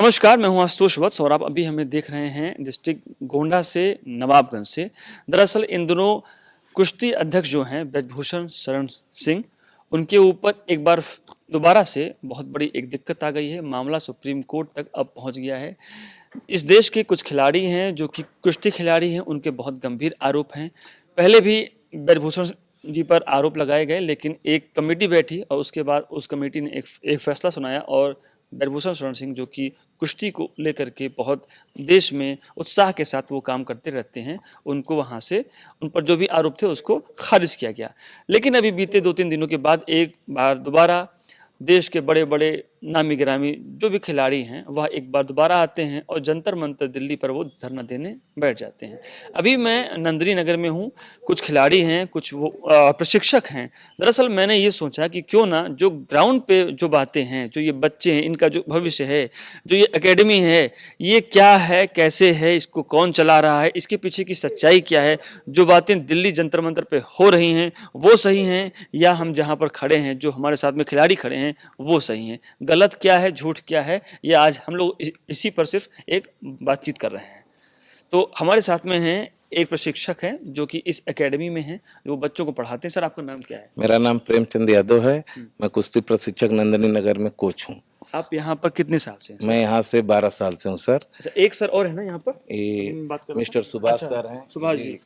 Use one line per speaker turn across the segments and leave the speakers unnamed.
नमस्कार, मैं हूं आशुतोष वत्स और आप अभी हमें देख रहे हैं डिस्ट्रिक्ट गोंडा से नवाबगंज से। दरअसल इन दिनों कुश्ती अध्यक्ष जो हैं ब्रजभूषण शरण सिंह, उनके ऊपर एक बार दोबारा से बहुत बड़ी एक दिक्कत आ गई है। मामला सुप्रीम कोर्ट तक अब पहुंच गया है। इस देश के कुछ खिलाड़ी हैं जो कि कुश्ती खिलाड़ी हैं, उनके बहुत गंभीर आरोप हैं। पहले भी ब्रजभूषण जी पर आरोप लगाए गए, लेकिन एक कमेटी बैठी और उसके बाद उस कमेटी ने एक फैसला सुनाया और ब्रजभूषण शरण सिंह जो कि कुश्ती को लेकर के बहुत देश में उत्साह के साथ वो काम करते रहते हैं, उनको वहाँ से उन पर जो भी आरोप थे उसको खारिज किया गया। लेकिन अभी बीते 2-3 दिनों के बाद एक बार दोबारा देश के बड़े बड़े नामी गिरामी जो भी खिलाड़ी हैं वह एक बार दोबारा आते हैं और जंतर मंतर दिल्ली पर वो धरना देने बैठ जाते हैं। अभी मैं नंदिनी नगर में हूँ। कुछ खिलाड़ी हैं, कुछ वो प्रशिक्षक हैं। दरअसल मैंने ये सोचा कि क्यों ना जो ग्राउंड पे जो बातें हैं, जो ये बच्चे हैं, इनका जो भविष्य है, जो ये एकेडमी है, ये क्या है, कैसे है, इसको कौन चला रहा है, इसके पीछे की सच्चाई क्या है, जो बातें दिल्ली जंतर मंतर पे हो रही हैं वो सही हैं या हम जहाँ पर खड़े हैं, जो हमारे साथ में खिलाड़ी खड़े हैं वो सही है, गलत क्या है, झूठ क्या है, ये आज हम लोग इसी पर सिर्फ एक बातचीत कर रहे हैं। तो हमारे साथ में हैं एक प्रशिक्षक हैं जो कि इस एकेडमी में हैं, जो बच्चों को पढ़ाते हैं। सर, आपका नाम क्या है?
मेरा नाम प्रेमचंद यादव है। मैं कुश्ती प्रशिक्षक नंदिनी नगर में कोच हूँ।
आप यहाँ पर कितने साल से हैं सर?
मैं यहाँ से 12 साल से हूँ सर।
अच्छा, एक सर और है ना यहाँ पर?
ये
बात कर
मिस्टर सुभाष
अच्छा,
सर हैं।
सुभाष जी।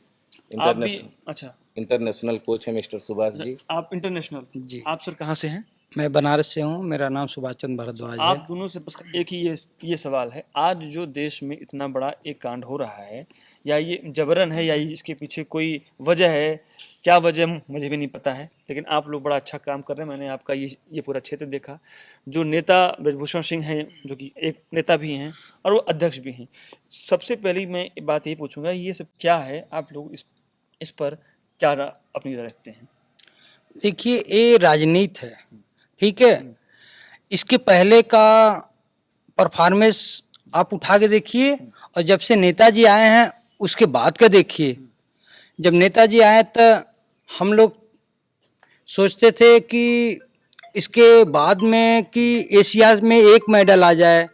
आप भी? अच्छा,
इंटरनेशनल कोच है मिस्टर सुभाष जी।
आप इंटरनेशनल
जी।
आप सर कहाँ से हैं?
मैं बनारस से हूँ। मेरा नाम सुभाष चंद्र भारद्वाज है।
आप दोनों से बस एक ही ये सवाल है, आज जो देश में इतना बड़ा एक कांड हो रहा है, या ये जबरन है या इसके पीछे कोई वजह है, क्या वजह मुझे भी नहीं पता है, लेकिन आप लोग बड़ा अच्छा काम कर रहे हैं। मैंने आपका ये पूरा क्षेत्र देखा। जो नेता ब्रजभूषण सिंह हैं, जो कि एक नेता भी हैं और वो अध्यक्ष भी हैं। सबसे पहली मैं बात ये पूछूंगा, ये सब क्या है, आप लोग इस पर क्या अपनी राय रखते हैं?
देखिए, ये राजनीति है, ठीक है। इसके पहले का परफॉर्मेंस आप उठा के देखिए और जब से नेताजी आए हैं उसके बाद का देखिए। जब नेताजी आए तो हम लोग सोचते थे कि इसके बाद में कि एशिया में एक मेडल आ जाए,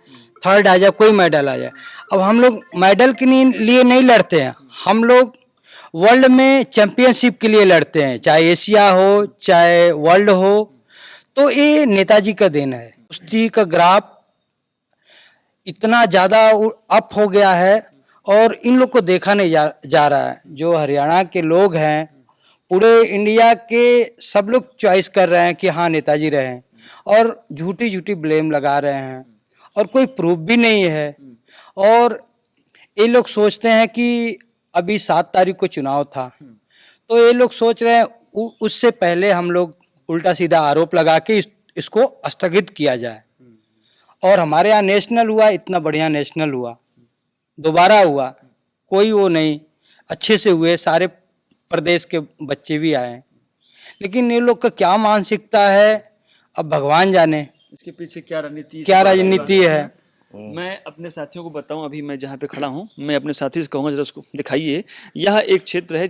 थर्ड आ जाए, कोई मेडल आ जाए। अब हम लोग मेडल के लिए नहीं लड़ते हैं, हम लोग वर्ल्ड में चैंपियनशिप के लिए लड़ते हैं, चाहे एशिया हो चाहे वर्ल्ड हो। तो ये नेताजी का देन है। कुश्ती का ग्राफ इतना ज़्यादा अप हो गया है और इन लोग को देखा नहीं जा रहा है। जो हरियाणा के लोग हैं, पूरे इंडिया के सब लोग चॉइस कर रहे हैं कि हाँ नेताजी रहे हैं, और झूठी झूठी ब्लेम लगा रहे हैं और कोई प्रूफ भी नहीं है। और ये लोग सोचते हैं कि अभी 7 तारीख को चुनाव था, तो ये लोग सोच रहे हैं उससे पहले हम लोग उल्टा सीधा आरोप लगा के इसको स्थगित किया जाए। और हमारे यहाँ नेशनल हुआ, इतना बढ़िया नेशनल हुआ, दोबारा हुआ, कोई वो नहीं, अच्छे से हुए, सारे प्रदेश के बच्चे भी आए। लेकिन ये लोग का क्या मानसिकता है, अब भगवान जाने
इसके पीछे क्या
राजनीति है।
मैं अपने साथियों को बताऊं, अभी मैं जहाँ पे खड़ा हूँ, मैं अपने साथी से कहूँगा जरा उसको दिखाइए। यह एक क्षेत्र है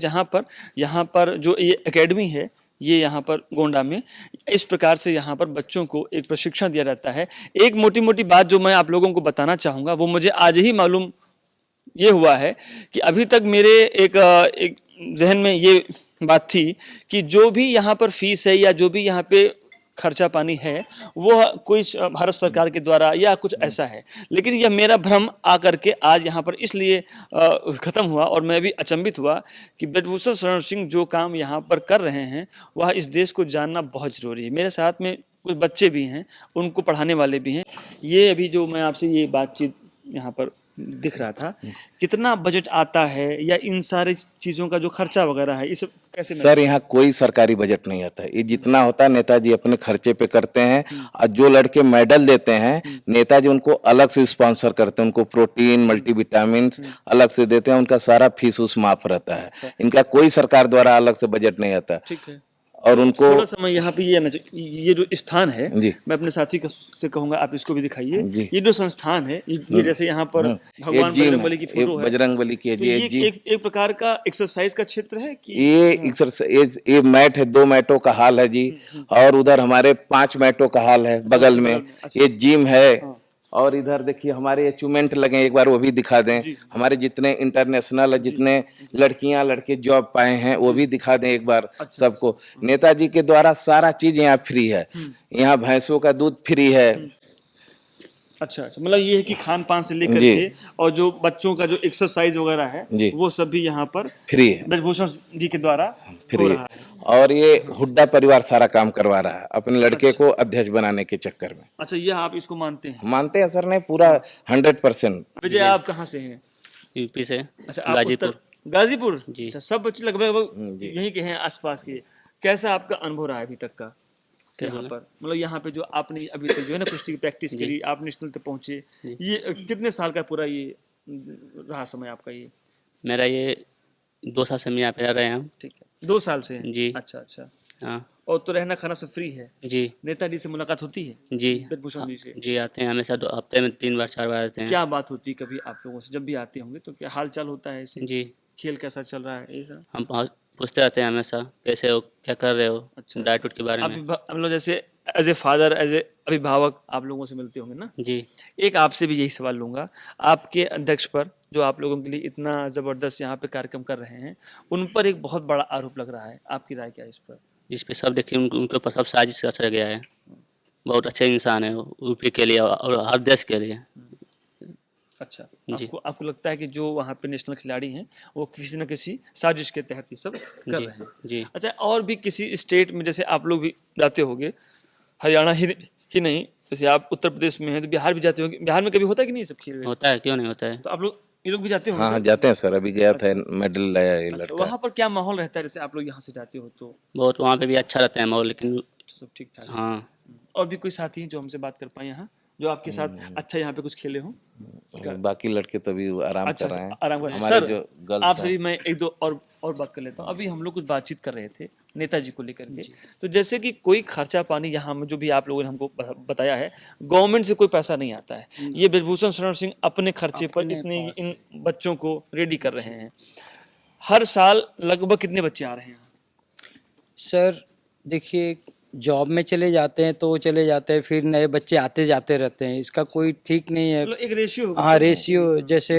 यहाँ पर जो ये एकेडमी है, ये यहाँ पर गोंडा में इस प्रकार से यहाँ पर बच्चों को एक प्रशिक्षण दिया जाता है। एक मोटी मोटी बात जो मैं आप लोगों को बताना चाहूँगा, वो मुझे आज ही मालूम ये हुआ है कि अभी तक मेरे एक जहन में ये बात थी कि जो भी यहाँ पर फीस है या जो भी यहाँ पे खर्चा पानी है वो कोई भारत सरकार के द्वारा या कुछ ऐसा है। लेकिन यह मेरा भ्रम आकर के आज यहाँ पर इसलिए ख़त्म हुआ और मैं भी अचंभित हुआ कि ब्रजभूषण शरण सिंह जो काम यहाँ पर कर रहे हैं वह इस देश को जानना बहुत ज़रूरी है। मेरे साथ में कुछ बच्चे भी हैं, उनको पढ़ाने वाले भी हैं। ये अभी जो मैं आपसे ये बातचीत यहाँ पर दिख रहा था, कितना बजट आता है या इन सारी चीज़ों का जो खर्चा वगैरह है, इस कैसे?
सर, यहाँ कोई सरकारी बजट नहीं आता है। ये जितना होता है नेताजी अपने खर्चे पे करते हैं। और जो लड़के मेडल देते हैं नेताजी उनको अलग से स्पॉन्सर करते हैं, उनको प्रोटीन मल्टीविटामिन अलग से देते हैं, उनका सारा फीस उस माफ रहता है। इनका कोई सरकार द्वारा अलग से बजट नहीं आता।
ठीक है।
और उनको
थोड़ा समय यहाँ पे ये जो स्थान है,
जी,
मैं अपने साथी से कहूँगा आप इसको भी दिखाइए।
जी,
ये जो संस्थान है, ये जैसे यहाँ पर भगवान बजरंगबली की फोटो है,
बजरंगबली की है जी।
एक प्रकार का एक्सरसाइज का क्षेत्र है कि
ये एक्सरसाइज, ये मैट है, 2 मैटों का हाल है जी। और उधर हमारे 5 मैटों का हाल है बगल में। ये जिम है और इधर देखिए हमारे अचीवमेंट लगे, एक बार वो भी दिखा दें। हमारे जितने इंटरनेशनल जितने लड़कियां लड़के जॉब पाए हैं वो भी दिखा दें एक बार सबको। नेताजी के द्वारा सारा चीज यहाँ फ्री है, यहाँ भैंसों का दूध फ्री है।
अच्छा अच्छा, मतलब ये है कि खान पान से लेकर
जी।
के और जो बच्चों का जो एक्सरसाइज वगैरह है
जी।
वो सब भी यहाँ पर
फ्री है,
ब्रजभूषण जी के द्वारा
फ्री
हो
है।
रहा है।
और ये हुड्डा परिवार सारा काम करवा रहा है अपने लड़के को अध्यक्ष बनाने के चक्कर में।
अच्छा, ये आप इसको मानते हैं?
मानते हैं सर, ने पूरा 100%।
विजय, आप कहाँ से हैं?
यूपी से,
अच्छा, आप
गाजीपुर।
गाजीपुर
जी।
अच्छा, सब बच्चे लगभग यहीं के हैं, आसपास के। कैसा आपका अनुभव रहा है अभी तक का यहाँ पर? मतलब यहाँ पे जो आपने अभी तक जो है ना कुश्ती की प्रैक्टिस करी, आप नेशनल तक पहुंचे, ये कितने साल का पूरा ये रहा समय आपका? ये
मेरा ये 2 साल से हम यहाँ पे रह रहे हैं हम।
ठीक है, 2 साल से हैं?
जी।
अच्छा अच्छा।
हाँ
और तो रहना खाना सब फ्री है?
जी
नेताजी से मुलाकात होती है?
जी
ब्रजभूषण जी से
जी, आते हैं हमेशा, हफ्ते में 3 बार 4 बार आते हैं।
क्या बात होती है कभी आप लोगों से जब भी आते होंगे? तो क्या हाल चाल होता है ऐसे?
जी,
खेल कैसा चल रहा है, ये सब?
हम पूछते रहते हैं हमेशा, कैसे हो, क्या कर रहे हो,
अच्छा।
डाइट उट के बारे में।
हम लोग जैसे as a father, as a अभिभावक आप लोगों से मिलते होंगे ना?
जी।
एक आपसे भी यही सवाल लूंगा, आपके अध्यक्ष पर जो आप लोगों के लिए इतना जबरदस्त यहाँ पे कार्यक्रम कर रहे हैं, उन पर एक बहुत बड़ा आरोप लग रहा है, आपकी राय क्या है इस पर?
जिस पे सब देखिए उनके ऊपर सब साजिश रचा गया है। बहुत अच्छे इंसान है वो, यूपी के लिए और हर देश के लिए।
अच्छा,
जी।
आपको लगता है कि जो वहाँ पे नेशनल खिलाड़ी हैं वो किसी न किसी साजिश के तहत ये सब कर
जी
रहे हैं?
जी।
अच्छा, और भी किसी स्टेट में जैसे आप लोग भी जाते होंगे, हरियाणा ही नहीं, जैसे आप उत्तर प्रदेश में हैं तो बिहार भी जाते होंगे, बिहार में कभी होता है कि नहीं ये सब खेल?
होता है, क्यों नहीं होता है।
तो आप लोग, ये लोग भी जाते होंगे?
हाँ हाँ, जाते हैं सर, अभी गया था, मेडल लाया ये
अच्छा,
लड़का।
वहाँ पर क्या माहौल रहता है जैसे आप लोग यहाँ से जाते हो तो?
बहुत वहाँ पे भी अच्छा रहता है माहौल, लेकिन
सब ठीक ठाक?
हाँ,
और भी कोई साथी हैं जो हमसे बात कर पाए यहाँ, जो आपके साथ अच्छा यहाँ पे कुछ खेले हों?
बाकी लड़के तो अभी आराम
अच्छा
कर रहे हैं।
आराम कर रहे हैं।
हमारे
सर,
जो गर्ल्स
आपसे भी मैं एक दो और बात कर लेता हूँ। अभी हम लोग कुछ बातचीत कर रहे थे नेताजी को लेकर के, तो जैसे कि कोई खर्चा पानी यहाँ में जो भी आप लोगों ने हमको बताया है, गवर्नमेंट से कोई पैसा नहीं आता है, ये ब्रजभूषण शरण सिंह अपने खर्चे पर इतने इन बच्चों को रेडी कर रहे हैं। हर साल लगभग कितने बच्चे आ रहे हैं यहाँ?
सर देखिए, जॉब में चले जाते हैं तो वो चले जाते हैं, फिर नए बच्चे आते जाते रहते हैं, इसका कोई ठीक नहीं है।
मतलब एक रेशियो होगा?
हाँ, रेशियो जैसे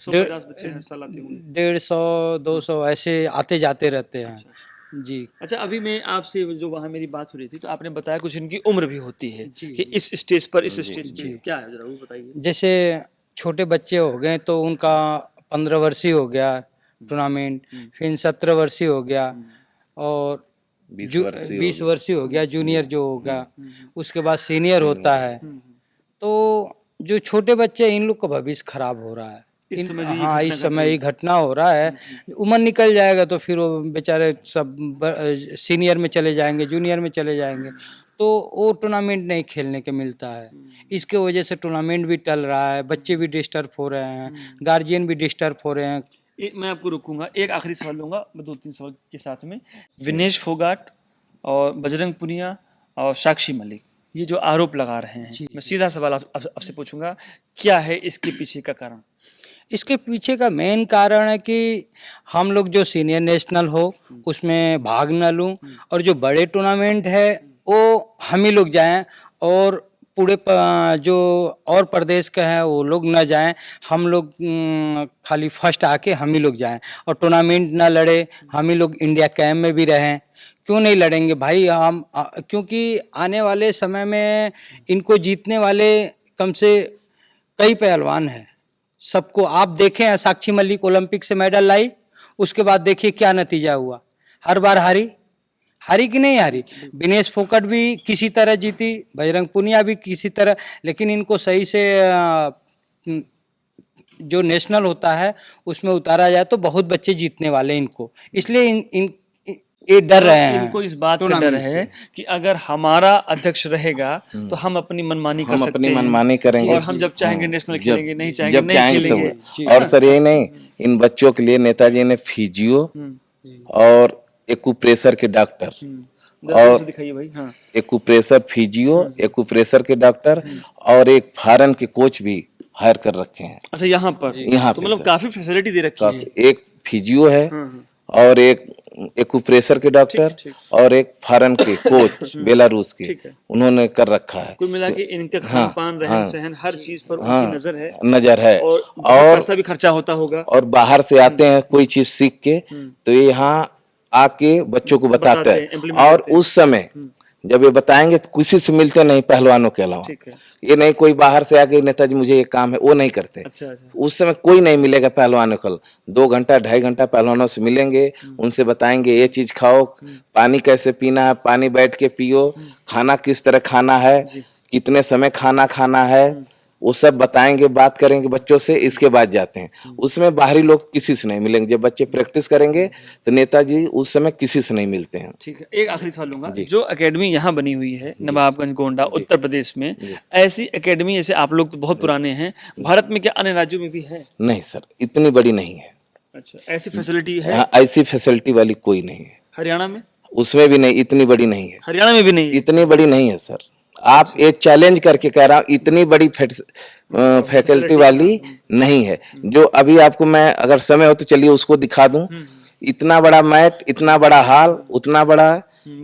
150 बच्चे हर साल आते होंगे।
150 200 ऐसे आते जाते रहते हैं। जी।
अच्छा, अभी मैं आपसे जो वहाँ मेरी बात हो रही थी तो आपने बताया कुछ इनकी उम्र भी होती है कि इस स्टेज पर, इस स्टेज पर क्या है, जरा वो बताइए।
जैसे छोटे बच्चे हो गए तो उनका 15 वर्षीय हो गया टूर्नामेंट, फिर 17 वर्षीय हो गया, और 20 वर्षीय हो गया जूनियर जो होगा, उसके बाद सीनियर होता है। तो जो छोटे बच्चे, इन लोग का भविष्य खराब हो रहा है। हाँ, इस समय ही घटना हो रहा है। उम्र निकल जाएगा तो फिर वो बेचारे सब सीनियर में चले जाएंगे, जूनियर में चले जाएंगे, तो वो टूर्नामेंट नहीं खेलने के मिलता है। इसके वजह से टूर्नामेंट भी टल रहा है, बच्चे भी डिस्टर्ब हो रहे हैं, गार्जियन भी डिस्टर्ब हो रहे हैं।
मैं आपको रुकूंगा, एक आखिरी सवाल लूंगा मैं 2-3 सवाल के साथ में। विनेश फोगाट और बजरंग पुनिया और साक्षी मलिक ये जो आरोप लगा रहे हैं, मैं सीधा सवाल आपसे पूछूंगा, क्या है इसके पीछे का कारण?
इसके पीछे का मेन कारण है कि हम लोग जो सीनियर नेशनल हो उसमें भाग न लूं, और जो बड़े टूर्नामेंट है वो हम ही लोग जाएं, और पूरे जो और प्रदेश के हैं वो लोग न जाएं, हम लोग खाली फर्स्ट आके हम ही लोग जाएं, और टूर्नामेंट ना लड़े, हम ही लोग इंडिया कैंप में भी रहें। क्यों नहीं लड़ेंगे भाई हम? क्योंकि आने वाले समय में इनको जीतने वाले कम से कई पहलवान हैं। सबको आप देखें, साक्षी मलिक ओलंपिक से मेडल लाई, उसके बाद देखिए क्या नतीजा हुआ, हर बार हारी कि नहीं हारी? विनेश फोगाट भी किसी तरह जीती, बजरंग पुनिया भी किसी तरह, लेकिन इनको सही से जो नेशनल होता है उसमें उतारा जाए तो बहुत बच्चे जीतने वाले इनको, इसलिए ये डर रहे हैं।
इनको इस बात का डर है कि अगर हमारा अध्यक्ष रहेगा तो हम अपनी मनमानी कर सकते हैं,
अपनी मनमानी करेंगे,
और हम जब चाहेंगे नेशनल खेलेंगे, नहीं चाहेंगे
जब
नहीं
चाहेंगे
खेलेंगे।
और सर यही नहीं, इन बच्चों के लिए नेताजी ने फिजियो और एक्यूप्रेशर के डॉक्टर, और
दिखाइए भाई। हाँ,
एक्यूप्रेशर फिजियो, एक्यूप्रेशर के डॉक्टर और एक फॉरेन के कोच भी हायर कर रखे हैं।
अच्छा, यहाँ पर
यहाँ
तो
पे
मतलब
सर
काफी फैसिलिटी दे रखी है।
एक फिजियो है और एक एक्यूप्रेशर के डॉक्टर और एक फॉरेन के कोच बेलारूस के,
ठीक है।
उन्होंने कर रखा है।
कुल मिला के इनका
हाँ,
खान-पान, रहन-सहन हर चीज पर
हाँ,
उनकी नजर है
नजर है।
और बहुत पैसा भी खर्चा होता होगा।
और बाहर से आते हैं कोई चीज सीख के, तो ये यहाँ आके बच्चों को बताते
बताते हैं,
हैं।
implement
और
करते हैं।
उस समय जब ये बताएंगे तो किसी से मिलते नहीं पहलवानों के अलावा।
ठीक है।
ये नहीं कोई बाहर से आके नेताजी मुझे ये काम है, वो नहीं करते।
अच्छा अच्छा।
उस समय कोई नहीं मिलेगा पहलवानों को। 2 घंटा 2.5 घंटा पहलवानों से मिलेंगे, उनसे बताएंगे ये चीज खाओ, पानी कैसे पीना है, पानी बैठ के पियो, खाना किस तरह खाना है, कितने समय खाना खाना है, वो सब बताएंगे, बात करेंगे बच्चों से, इसके बाद जाते हैं। उसमें बाहरी लोग किसी से नहीं मिलेंगे। जब बच्चे प्रैक्टिस करेंगे तो नेताजी उस समय किसी से नहीं मिलते हैं।
ठीक है, एक आखिरी सवाल लूंगा। जो एकेडमी यहाँ बनी हुई है नवाबगंज गोंडा उत्तर प्रदेश में, ऐसी एकेडमी जैसे आप लोग तो बहुत पुराने हैं, भारत में क्या अन्य राज्यों में भी है?
नहीं सर, इतनी बड़ी नहीं है।
अच्छा, ऐसी फैसिलिटी है?
यहाँ ऐसी फैसिलिटी वाली कोई नहीं है।
हरियाणा में?
उसमें भी नहीं, इतनी बड़ी नहीं है।
हरियाणा में भी नहीं है?
इतनी बड़ी नहीं है सर। आप एक चैलेंज करके कह रहा हूँ, इतनी बड़ी फैकल्टी वाली नहीं है। जो अभी आपको मैं अगर समय हो तो चलिए उसको दिखा दूं। इतना बड़ा मैट, इतना बड़ा हॉल, उतना बड़ा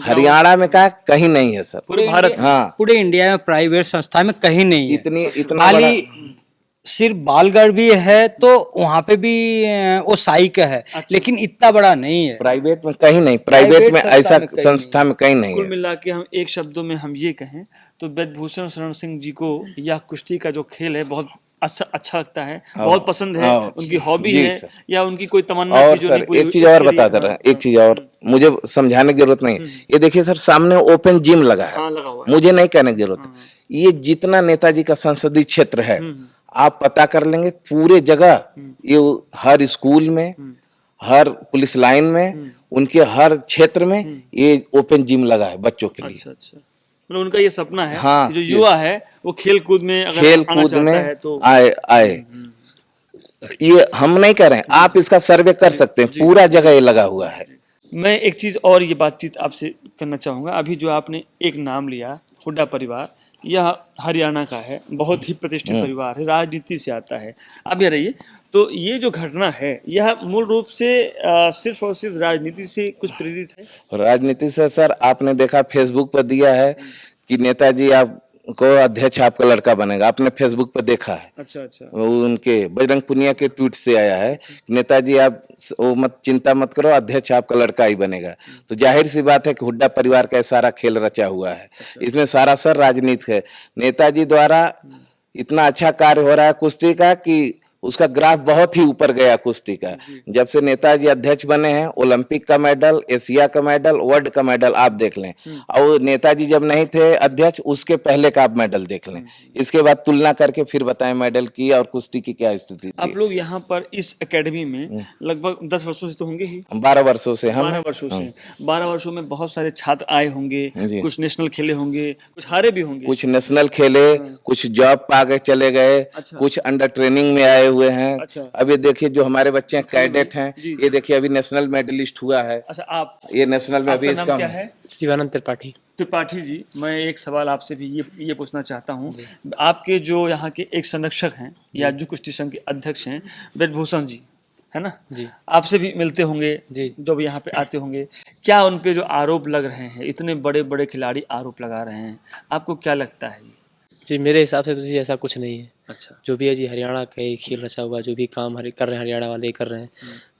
हरियाणा में का कहीं नहीं है सर।
पूरे भारत में?
हाँ,
पूरे इंडिया में प्राइवेट संस्था में कहीं नहीं है।
इतना बड़ा।
खाली सिर्फ बालगढ़ भी है तो वहाँ पे भी वो साई का है, लेकिन इतना बड़ा नहीं है।
प्राइवेट में कहीं नहीं, प्राइवेट में ऐसा संस्था में कहीं नहीं
कुल
है।
मिला के हम एक शब्दों में हम ये कहें तो ब्रजभूषण शरण सिंह जी को यह कुश्ती का जो खेल है बहुत अच्छा लगता है, बहुत पसंद है, उनकी हॉबी
जी
है
सर।
या उनकी कोई तमन्ना
और
थी जो
सर
नहीं पूरी
एक
हुई,
चीज और
उसके लिए-
बता दे रहा है, एक चीज और मुझे समझाने की जरूरत नहीं है। ये देखिए सर, सामने ओपन जिम लगा है,
हाँ, लगा हुआ है।
मुझे नहीं कहने की जरूरत है। ये जितना नेताजी का संसदीय क्षेत्र है, आप पता कर लेंगे पूरे जगह, ये हर स्कूल में, हर पुलिस लाइन में, उनके हर क्षेत्र में ये ओपन जिम लगा है बच्चों के लिए।
अच्छा अच्छा, मतलब उनका ये सपना है
हाँ,
कि जो युवा है वो खेल कूद में अगर
खेल
आना
कूद
चाहता
में
है तो
आए। ये हम नहीं कह रहे हैं, आप इसका सर्वे कर सकते हैं, पूरा जगह ये लगा हुआ है।
मैं एक चीज और ये बातचीत आपसे करना चाहूंगा। अभी जो आपने एक नाम लिया हुड्डा परिवार, यह हरियाणा का है, बहुत ही प्रतिष्ठित परिवार है, राजनीति से आता है। अब ये रहिए, तो ये जो घटना है यह मूल रूप से सिर्फ और सिर्फ राजनीति से कुछ प्रेरित है?
राजनीति से सर, आपने देखा फेसबुक पर दिया है कि नेताजी आपको अध्यक्ष आपका लड़का बनेगा, आपने फेसबुक पर देखा है।
अच्छा अच्छा।
वो उनके बजरंग पुनिया के ट्वीट से आया है कि नेताजी आप वो मत चिंता मत करो, अध्यक्ष आपका लड़का ही बनेगा। तो जाहिर सी बात है कि हुड्डा परिवार का सारा खेल रचा हुआ है, इसमें सारा सर राजनीति है। नेताजी द्वारा इतना अच्छा कार्य हो रहा है कुश्ती का कि उसका ग्राफ बहुत ही ऊपर गया कुश्ती का। जब से नेताजी अध्यक्ष बने हैं, ओलंपिक का मेडल, एशिया का मेडल, वर्ल्ड का मेडल आप देख लें। और नेताजी जब नहीं थे अध्यक्ष, उसके पहले का आप मेडल देख लें। इसके बाद तुलना करके फिर बताएं मेडल की और कुश्ती की क्या स्थिति थी।
आप लोग यहाँ पर इस एकेडमी में लगभग 10 वर्षों से तो होंगे ही?
12 वर्षों से हम
12 वर्षों से। 12 वर्षों में बहुत सारे छात्र आए होंगे, कुछ नेशनल खेले होंगे, कुछ हारे भी होंगे।
कुछ नेशनल खेले, कुछ जॉब पा के चले गए, कुछ अंडर ट्रेनिंग में आए हुए हैं।
अच्छा।
अब ये देखिए जो हमारे बच्चे हैं कैडेट हैं, ये देखिए अभी नेशनल मेडलिस्ट हुआ है।
अच्छा, आप
ये नेशनल में अभी
आपका नाम
इसका
क्या है?
शिवानंद त्रिपाठी।
त्रिपाठी जी, मैं एक सवाल आपसे भी ये पूछना चाहता हूँ। आपके जो यहाँ के एक संरक्षक हैं या जो कुश्ती संघ के अध्यक्ष हैं ब्रजभूषण जी, है ना
जी।
आपसे भी मिलते होंगे
जी।
जब यहाँ पे आते होंगे, क्या उन पे जो आरोप लग रहे हैं, इतने बड़े बड़े खिलाड़ी आरोप लगा रहे हैं, आपको क्या लगता है?
जी, मेरे हिसाब से तो जी ऐसा कुछ नहीं है।
अच्छा।
जो भी है जी हरियाणा का ही खेल रचा हुआ, जो भी काम कर रहे हैं हरियाणा वाले कर रहे हैं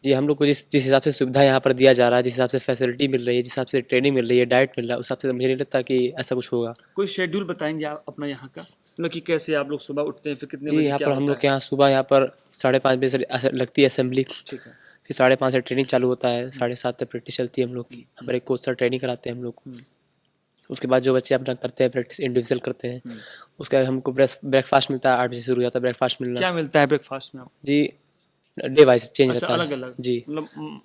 जी। हम लोग को जिस हिसाब से सुविधा यहाँ पर दिया जा रहा है, जिस हिसाब से फैसिलिटी मिल रही है, जिस हिसाब से ट्रेनिंग मिल रही है, डाइट मिल रहा है, उस हिसाब से मुझे नहीं लगता कि ऐसा कुछ होगा।
कोई शेड्यूल बताएंगे आप अपना यहाँ का, मतलब कि कैसे आप लोग सुबह उठते हैं, फिर कितने
जी
बजे
यहाँ
क्या
पर हम
होता
लोग के यहाँ सुबह यहाँ पर 5:30 बजे से लगती है असेंबली,
ठीक है।
फिर 5:30 से ट्रेनिंग चालू होता है, 7:30 तक प्रैक्टिस चलती है हम लोग की। यहाँ पर एक कोच सर ट्रेनिंग कराते हैं हम लोग को। उसके बाद जो बच्चे अपना करते हैं प्रैक्टिस इंडिविजुअल करते हैं, उसके बाद हमको ब्रेकफास्ट मिलता है। 8 बजे शुरू हो जाता है ब्रेकफास्ट मिलना
क्या मिलता है ब्रेकफास्ट में आपको?
जी। डे वाइज चेंज
अच्छा,
रहता है
अलग अलग
जी।
मतलब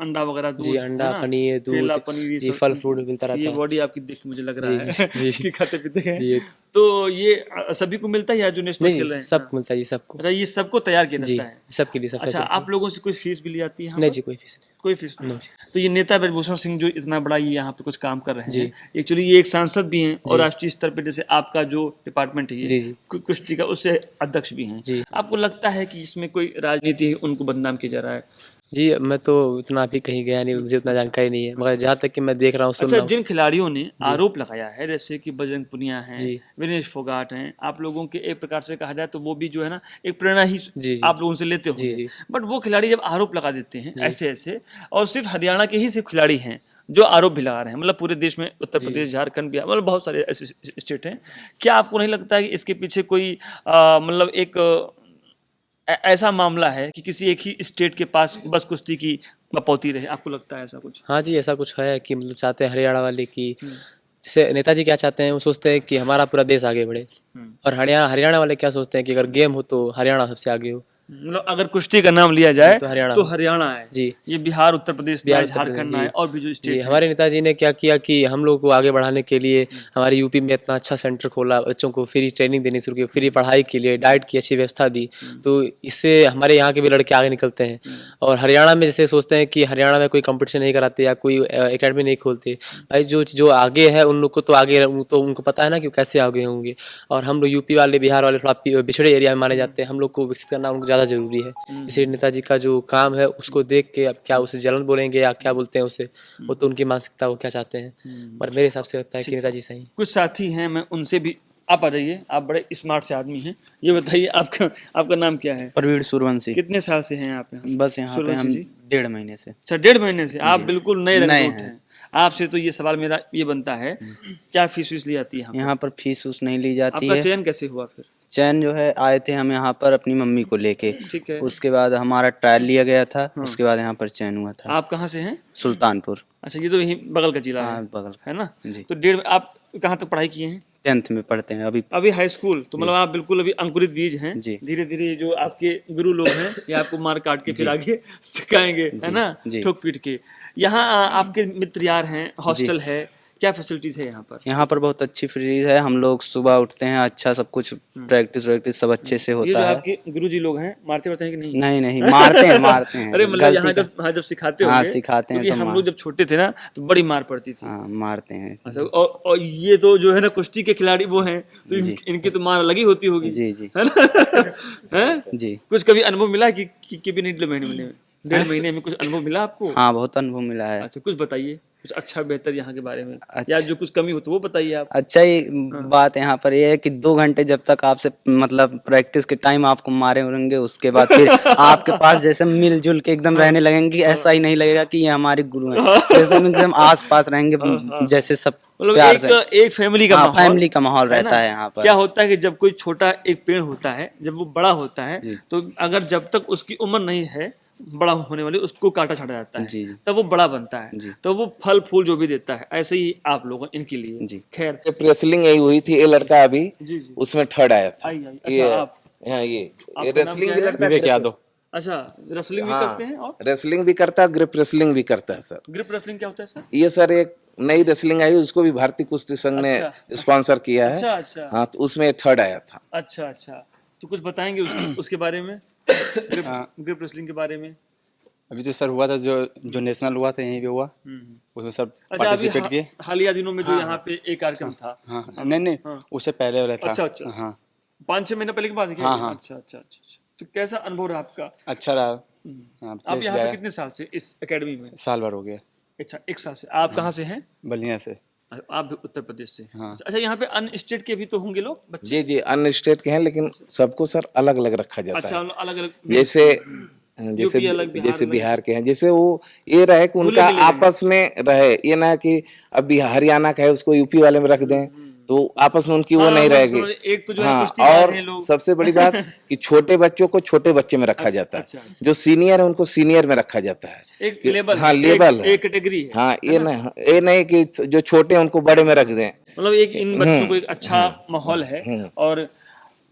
अंडा वगैरह, दूध,
जी, अंडा,
है ना?
पनीर,
केला,
दूध,
पनीर, ये
जी,
सब।
फल फ्रूट मिलता रहता
ये
है।
बॉडी आपकी देख के मुझे लग रहा
जी,
है
जी,
कि खाते पीते हैं।
जी।
तो ये सभी को मिलता है या जो नेशनल खेल
नहीं,
रहे हैं?
सबको मिलता है जी, सबको।
अच्छा, ये सबको तैयार किया
जी,
जाता है?
सबके लिए सब
अच्छा,
facility।
आप लोगों से कोई फीस भी ली जाती है यहाँ
नहीं
पर?
जी, कोई फीस नहीं।
कोई फीस नहीं। तो ये नेता ब्रजभूषण सिंह जो इतना बड़ा ये यहाँ पे कुछ काम कर रहे
जी।
हैं, एक्चुअली ये एक सांसद भी हैं और राष्ट्रीय स्तर पे जैसे आपका जो डिपार्टमेंट है
जी,
ये
जी।
कुश्ती का, उससे अध्यक्ष भी हैं।
जी।
आपको लगता है कि इसमें कोई राजनीति है, उनको बदनाम किया जा रहा है?
जी मैं तो उतना अभी कहीं गया नहीं, मुझे उतना जानकारी नहीं है, मगर जहाँ तक कि मैं देख रहा हूँ, सुन
अच्छा,
रहा हूँ।
जिन खिलाड़ियों ने आरोप लगाया है जैसे कि बजरंग पुनिया हैं,
जी।
विनेश फोगाट हैं, आप लोगों के एक प्रकार से कहा जाए तो वो भी जो है ना एक प्रेरणा ही
जी, जी।
आप लोगों से लेते
जी,
होंगे।
जी।
बट वो खिलाड़ी जब आरोप लगा देते हैं
जी।
ऐसे ऐसे, और सिर्फ हरियाणा के ही सिर्फ खिलाड़ी हैं जो आरोप भी लगा रहे हैं, मतलब पूरे देश में उत्तर
जी।
प्रदेश, झारखंड, बिहार, मतलब बहुत सारे ऐसे स्टेट हैं। क्या आपको नहीं लगता है कि इसके पीछे कोई मतलब एक ऐसा मामला है कि किसी एक ही स्टेट के पास बस कुश्ती की बपौती रहे? आपको लगता है ऐसा कुछ?
हाँ जी, ऐसा कुछ है कि मतलब चाहते हैं हरियाणा वाले कि जैसे नेताजी क्या चाहते हैं, वो सोचते हैं कि हमारा पूरा देश आगे बढ़े, और हरियाणा हरियाणा वाले क्या सोचते हैं कि अगर गेम हो तो हरियाणा सबसे आगे हो।
मतलब अगर कुश्ती का नाम लिया जाए
तो हरियाणा
तो
हो।
हरियाणा है।
जी।
ये बिहार, उत्तर प्रदेश ना
बिहार,
है,
उत्तर प्रदेश,
झारखंड ना
जी।
है, और भी जो
जी,
स्टेट हैं।
हमारे नेताजी ने क्या किया कि हम लोगों को आगे बढ़ाने के लिए हमारे यूपी में इतना अच्छा सेंटर खोला, बच्चों को फ्री ट्रेनिंग देनी शुरू की, फ्री पढ़ाई के लिए डाइट की अच्छी व्यवस्था दी, तो इससे हमारे यहाँ के भी लड़के आगे निकलते हैं। और हरियाणा में जैसे सोचते हैं कि हरियाणा में कोई कंपटीशन नहीं कराते या कोई एकेडमी नहीं खोलते, भाई जो आगे है उन लोग को तो आगे, तो उनको पता है ना कि वो कैसे आगे होंगे। और हम लोग यूपी वाले, बिहार वाले थोड़ा पिछड़े एरिया में माने जाते हैं, हम लोग को विकसित करना उनको ज़्यादा जरूरी है। इसलिए नेताजी का जो काम है उसको देख के, अब क्या उसे जलन बोलेंगे या क्या बोलते हैं उसे, वो तो उनकी मानसिकता, वो क्या चाहते हैं, पर मेरे हिसाब से लगता है कि नेताजी सही।
कुछ साथी हैं, मैं उनसे भी, आप आ जाइए, आप बड़े स्मार्ट से आदमी हैं। ये बताइए आपका आपका नाम क्या है?
प्रवीण सूर्यवंशी।
कितने साल से हैं आप यहाँ?
बस यहाँ पे
सूर्यवंशी
हम
जी?
1.5 महीने से।
अच्छा, 1.5 महीने से। आप
जी।
बिल्कुल नए
नए
रंगरूट
हैं।
हैं। आपसे तो ये सवाल मेरा ये बनता है, क्या फीस वीस ली जाती है यहाँ पर?
यहाँ पर फीस उस नहीं ली जाती
आपका
है।
चयन कैसे हुआ फिर?
चयन जो है, आए थे हम यहाँ पर अपनी मम्मी को लेके,
ठीक है।
उसके बाद हमारा ट्रायल लिया गया था, उसके बाद यहाँ पर चयन हुआ था।
आप कहाँ से हैं?
सुल्तानपुर।
अच्छा, ये तो यहीं बगल का जिला
हाँ,
है
बगल
है ना?
जी।
तो आप कहाँ तक पढ़ाई किए हैं?
10th में पढ़ते हैं अभी।
अभी हाई स्कूल, तो मतलब आप बिल्कुल अभी अंकुरित बीज हैं।
जी।
धीरे धीरे जो आपके गुरु लोग हैं ये आपको मार काट के फिर आगे सिखाएंगे, है ना?
जी।
ठोक पीट के। यहाँ आपके मित्र यार हैं, हॉस्टल है, क्या फैसिलिटीज है यहाँ पर?
यहाँ पर बहुत अच्छी फ्रीज है, हम लोग सुबह उठते हैं, अच्छा सब कुछ प्रैक्टिस वैक्टिस सब अच्छे से
ये
होता
जो
है।
आपके गुरुजी लोग हैं मारते वारते हैं कि नहीं?
नहीं नहीं, मारते हैं मारते हैं।
अरे मतलब यहाँ
गलती
जब जब सिखाते
हाँ,
होंगे,
सिखाते हैं
क्योंकि
तो
हम
मार-
लोग जब छोटे थे ना तो बड़ी मार पड़ती थी।
हाँ, मारते हैं।
अच्छा, और ये तो जो है ना कुश्ती के खिलाड़ी वो हैं, तो इनकी तो मार अलग ही होती होगी,
जी जी
है ना? हैं?
जी।
कुछ कभी अनुभव मिला कि भी नहीं, 1.5 महीने में कुछ अनुभव मिला आपको?
हाँ, बहुत अनुभव मिला है।
अच्छा, कुछ बताइए, कुछ अच्छा बेहतर यहाँ के बारे में, या जो कुछ कमी हो तो वो बताइए आप।
अच्छा, ये बात यहाँ पर ये है कि 2 घंटे जब तक आपसे मतलब प्रैक्टिस के टाइम आपको मारे होंगे, उसके बाद फिर आपके पास जैसे मिलजुल के एकदम रहने लगेंगे, ऐसा ही नहीं लगेगा कि ये हमारे गुरु हैं, जैसे हम एकदम आस पास रहेंगे, जैसे सब
मतलब
प्यार से।
एक फैमिली का
हाँ,
माहौल,
फैमिली का माहौल
है
रहता
ना?
है यहाँ पर।
क्या होता है कि जब कोई छोटा एक पेड़ होता है, जब वो बड़ा होता है, तो अगर जब तक उसकी उम्र नहीं है बड़ा होने वाली, उसको काटा छाटा जाता है,
जी, जी।
तब वो बड़ा बनता है,
जी।
तो वो फल फूल जो भी देता है, ऐसे ही आप लोग इनके लिए।
जी।
खैर,
रेसलिंग यही हुई थी, ये लड़का अभी
जी जी,
उसमें थर्ड आया था।
आई।
ये
अच्छा, आप,
हाँ, ये
आपका नाम
रेसलिंग
क्या
भी
है?
लड़का विवेक यादव।
अच्छा, रेसलिंग भी
हाँ,
करते हैं, और
रेसलिंग भी करता है, ग्रिप रेसलिंग भी करता है सर।
ग्रिप रेसलिंग क्या होता है सर?
ये सर एक नई रेसलिंग आई, उसको भी भारतीय कुश्ती संघ ने
अच्छा।
स्पॉन्सर किया है।
अच्छा अच्छा
हाँ, तो उसमें थर्ड आया था।
अच्छा अच्छा, तो कुछ बताएंगे उसके बारे में, ग्रिप रेसलिंग के बारे में?
अभी जो सर हुआ था, जो नेशनल हुआ था यहीं पे हुआ, उसमें सब
अच्छा, अभी
पार्टिसिपेट किए।
हालिया दिनों में जो यहाँ पे एक कार्यक्रम था।
हाँ, नहीं उससे पहले वाला था।
अच्छा अच्छा,
हाँ,
5-6 महीने पहले की बात है क्या?
हाँ, हाँ।
अच्छा अच्छा अच्छा अच्छा, तो कैसा अनुभव रहा आपका?
अच्छा रहा। हाँ,
आप
प्लेस
यहाँ पे
गया,
कितने साल से इस एकेडमी में?
साल भर हो गया।
अच्छा, 1 साल से। आप कहाँ से हैं?
बलिया से।
आप भी उत्तर प्रदेश से?
हाँ।
अच्छा, यहाँ पे अन्य स्टेट के भी तो होंगे लोग, बच्चे?
जी जी, अन्य स्टेट के हैं, लेकिन सबको सर अलग अलग रखा जाता
अच्छा,
है।
अलग अलग,
जैसे
यूपी अलग, बिहार
जैसे
अलग।
बिहार के हैं, जैसे वो ये रहे कि उनका
मिले रहें।
आपस में रहे, ये ना कि अब हरियाणा का है उसको यूपी वाले में रख दें, तो आपस में उनकी वो
हाँ,
नहीं
मतलब
रहेगी।
समझ, एक तो जो है
हाँ,
कुश्तीबाज
और
हैं लोग।
सबसे बड़ी बात कि छोटे बच्चों को छोटे बच्चे में रखा जाता है,
अच्छा, अच्छा।
जो सीनियर है उनको सीनियर में रखा जाता है।
एक लेवल,
हाँ, लेवल है।
एक कैटेगरी है।
हाँ, ये नहीं कि जो छोटे हैं उनको बड़े में रख दें।
मतलब एक इन बच्चों को एक अच्छा माहौल है और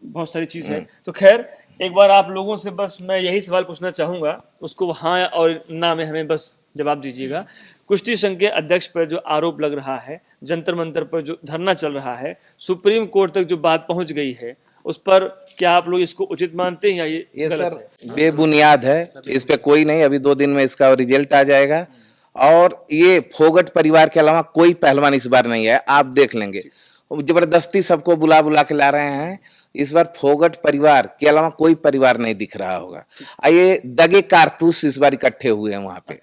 बहुत सारी चीज है। तो खैर, एक बार आप लोगों से बस मैं यही सवाल पूछना चाहूंगा, उसको हाँ और ना में हमें बस जवाब दीजिएगा। कुश्ती संघ के अध्यक्ष पर जो आरोप लग रहा है, जंतर मंतर पर जो धरना चल रहा है, सुप्रीम कोर्ट तक जो बात पहुंच गई है, उस पर क्या आप लोग इसको उचित मानते हैं या ये
सर
गलत है?
बेबुनियाद है, इस पे कोई नहीं, अभी 2 दिन में इसका रिजल्ट आ जाएगा। और ये फोगट परिवार के अलावा कोई पहलवान इस बार नहीं है, आप देख लेंगे। जबरदस्ती सबको बुला बुला के ला रहे हैं। इस बार फोगट परिवार के अलावा कोई परिवार नहीं दिख रहा होगा। ये दगे कारतूस इस बार इकट्ठे हुए हैं वहां पे।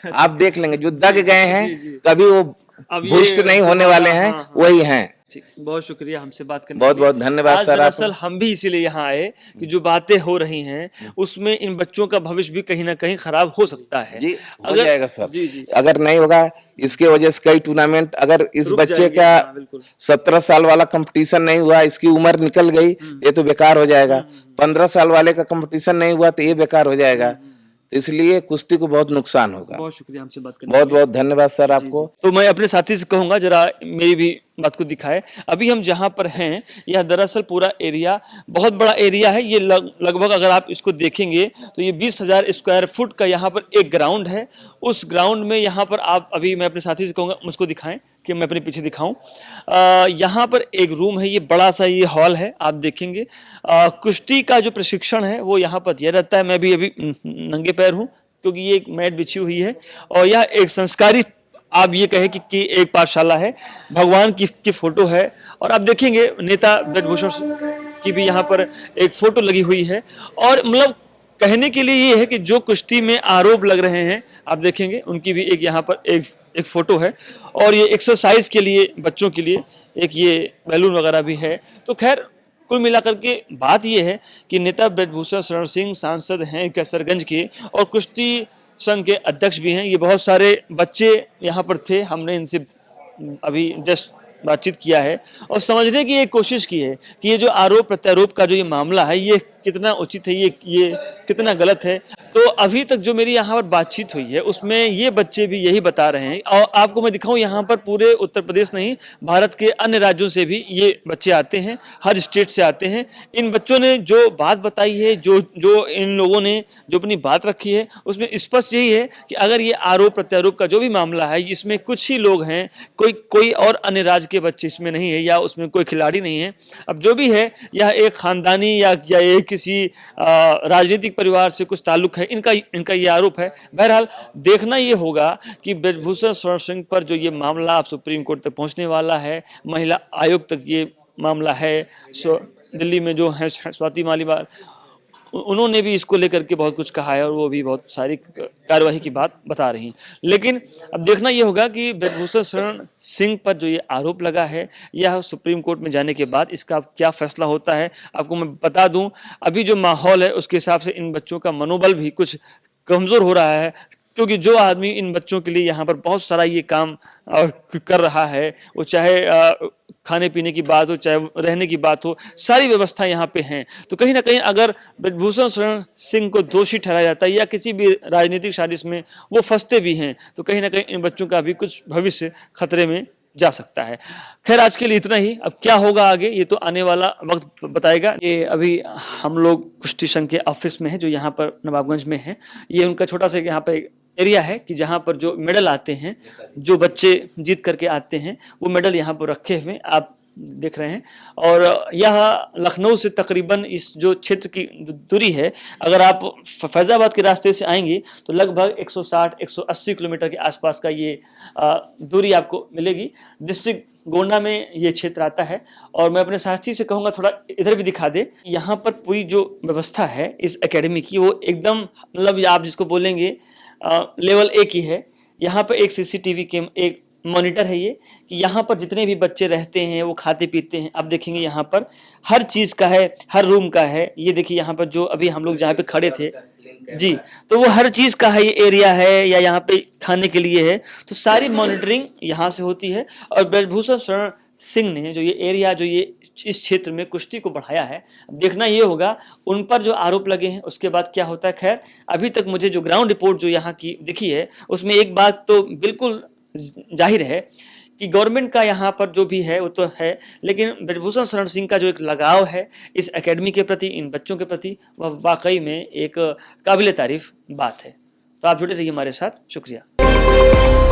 आप देख लेंगे जो दग गए हैं कभी वो
अब ये
भ्रष्ट नहीं होने वाले हैं,
हाँ, हाँ।
वही हैं।
ठीक, बहुत शुक्रिया हमसे बात करने
बहुत
के लिए।
बहुत धन्यवाद
आज
सर
दरअसल
आपको।
हम भी इसीलिए यहाँ आए कि जो बातें हो रही हैं उसमें इन बच्चों का भविष्य भी कहीं ना कहीं खराब हो सकता है।
जी हो जाएगा सर।
जी जी
अगर नहीं होगा इसके वजह से कई टूर्नामेंट, अगर इस
रुक
बच्चे
जाएंगे,
का
हाँ, बिल्कुल।
17 साल वाला कंपटीशन नहीं हुआ, इसकी उम्र निकल गई, ये तो बेकार हो जाएगा। 15 साल वाले का कंपटीशन नहीं हुआ तो ये बेकार हो जाएगा। इसलिए कुश्ती को बहुत नुकसान होगा।
बहुत शुक्रिया हमसे बात करने
बहुत बहुत धन्यवाद सर आपको।
तो मैं अपने साथी से कहूंगा जरा मेरी भी बात को दिखाए। अभी हम जहां पर हैं यह दरअसल पूरा एरिया बहुत बड़ा एरिया है। ये लगभग अगर आप इसको देखेंगे तो ये 20,000 स्क्वायर फुट का यहाँ पर एक ग्राउंड है। उस ग्राउंड में यहाँ पर आप अभी मैं अपने साथी से कहूँगा मुझको दिखाएं कि मैं अपने पीछे दिखाऊं। यहाँ पर एक रूम है, ये बड़ा सा ये हॉल है। आप देखेंगे कुश्ती का जो प्रशिक्षण है वो यहाँ पर दिया रहता है। मैं भी अभी नंगे पैर हूँ क्योंकि ये एक मैट बिछी हुई है और यह एक संस्कारी आप ये कहे कि एक पाठशाला है। भगवान की फोटो है और आप देखेंगे नेता ब्रजभूषण की भी यहाँ पर एक फोटो लगी हुई है। और मतलब कहने के लिए ये है कि जो कुश्ती में आरोप लग रहे हैं आप देखेंगे उनकी भी एक यहाँ पर एक फोटो है। और ये एक्सरसाइज के लिए बच्चों के लिए एक ये बैलून वगैरह भी है। तो खैर कुल मिलाकर के बात ये है कि नेता ब्रजभूषण शरण सिंह सांसद हैं कैसरगंज के और कुश्ती संघ के अध्यक्ष भी हैं। ये बहुत सारे बच्चे यहाँ पर थे, हमने इनसे अभी जस्ट बातचीत किया है और समझने की एक कोशिश की है कि ये जो आरोप प्रत्यारोप का जो ये मामला है ये कितना उचित है, ये कितना गलत है। तो अभी तक जो मेरी यहाँ पर बातचीत हुई है उसमें ये बच्चे भी यही बता रहे हैं। और आपको मैं दिखाऊं यहाँ पर पूरे उत्तर प्रदेश नहीं भारत के अन्य राज्यों से भी ये बच्चे आते हैं, हर स्टेट से आते हैं। इन बच्चों ने जो बात बताई है, जो इन लोगों ने जो अपनी बात रखी है उसमें स्पष्ट यही है कि अगर ये आरोप प्रत्यारोप का जो भी मामला है इसमें कुछ ही लोग हैं, कोई और अन्य राज्य के बच्चे इसमें नहीं है या उसमें कोई खिलाड़ी नहीं है। अब जो भी है यह एक खानदानी या एक किसी राजनीतिक परिवार से कुछ ताल्लुक है, इनका ये आरोप है। बहरहाल देखना ये होगा कि ब्रजभूषण शरण सिंह पर जो ये मामला सुप्रीम कोर्ट तक पहुंचने वाला है, महिला आयोग तक ये मामला है। दिल्ली में जो है स्वाति मालीवाल उन्होंने भी इसको लेकर के बहुत कुछ कहा है और वो भी बहुत सारी कार्यवाही की बात बता रही हैं। लेकिन अब देखना ये होगा कि ब्रजभूषण शरण सिंह पर जो ये आरोप लगा है यह सुप्रीम कोर्ट में जाने के बाद इसका क्या फैसला होता है। आपको मैं बता दूं अभी जो माहौल है उसके हिसाब से इन बच्चों का मनोबल भी कुछ कमज़ोर हो रहा है क्योंकि जो आदमी इन बच्चों के लिए यहाँ पर बहुत सारा ये काम कर रहा है, वो चाहे खाने पीने की बात हो चाहे रहने की बात हो, सारी व्यवस्था यहाँ पे हैं। तो कहीं ना कहीं अगर ब्रजभूषण शरण सिंह को दोषी ठहराया जाता है या किसी भी राजनीतिक साजिश में वो फंसते भी हैं तो कहीं ना कहीं इन बच्चों का भी कुछ भविष्य खतरे में जा सकता है। खैर आज के लिए इतना ही। अब क्या होगा आगे ये तो आने वाला वक्त बताएगा। ये अभी हम लोग कुश्ती संघ के ऑफिस में है जो यहाँ पर नवाबगंज में है। ये उनका छोटा सा यहाँ पर एरिया है कि जहाँ पर जो मेडल आते हैं, जो बच्चे जीत करके आते हैं वो मेडल यहाँ पर रखे हुए आप देख रहे हैं। और यह लखनऊ से तकरीबन इस जो क्षेत्र की दूरी है, अगर आप फैज़ाबाद के रास्ते से आएंगे तो लगभग 160-180 किलोमीटर के आसपास का ये दूरी आपको मिलेगी। डिस्ट्रिक्ट गोंडा में ये क्षेत्र आता है। और मैं अपने साथी से कहूँगा थोड़ा इधर भी दिखा दे। यहाँ पर पूरी जो व्यवस्था है इस एकेडमी की वो एकदम मतलब आप जिसको बोलेंगे लेवल ए की है। यहाँ पर एक सीसीटीवी कैम एक मॉनिटर है ये कि यहाँ पर जितने भी बच्चे रहते हैं वो खाते पीते हैं। आप देखेंगे यहाँ पर हर चीज़ का है, हर रूम का है। ये देखिए यहाँ पर जो अभी हम लोग जहाँ पे खड़े थे जी, तो वो हर चीज़ का है, ये एरिया है या यहाँ पे खाने के लिए है। तो सारी मॉनिटरिंग यहाँ से होती है। और ब्रजभूषण शरण सिंह ने जो ये एरिया जो ये इस क्षेत्र में कुश्ती को बढ़ाया है, देखना ये होगा उन पर जो आरोप लगे हैं उसके बाद क्या होता है। खैर अभी तक मुझे जो ग्राउंड रिपोर्ट जो यहाँ की दिखी है उसमें एक बात तो बिल्कुल जाहिर है कि गवर्नमेंट का यहाँ पर जो भी है वो तो है, लेकिन ब्रजभूषण शरण सिंह का जो एक लगाव है इस एकेडमी के प्रति, इन बच्चों के प्रति, वह वाकई में एक काबिल तारीफ बात है। तो आप जुड़े रहिए हमारे साथ। शुक्रिया।